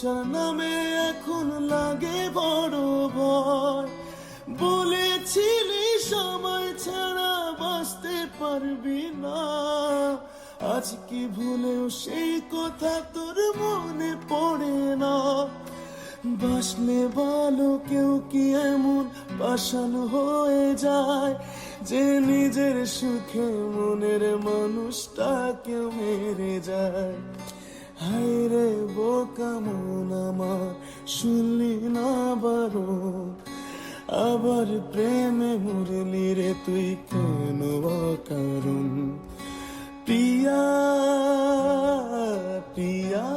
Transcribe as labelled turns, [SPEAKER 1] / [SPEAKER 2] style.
[SPEAKER 1] ভালোবাসার নামে এখন লাগে বড় ভয়। বলেছিলি সময় ছাড়া বাঁচতে পারবি না, আজ কি ভুলেও সেই কথা তোর মনে পড়ে না? বাসলে ভালো কেউ কি এমন পাষাণ হয়ে যায় যে নিজের সুখে মনের মানুষটাকে মেরে যায়? হায় রে বোকা মন আমার, শুনলি না বারণ, আবার প্রেমে মরলি রে তুই কেন অকারণ? প্রিয়া প্রিয়া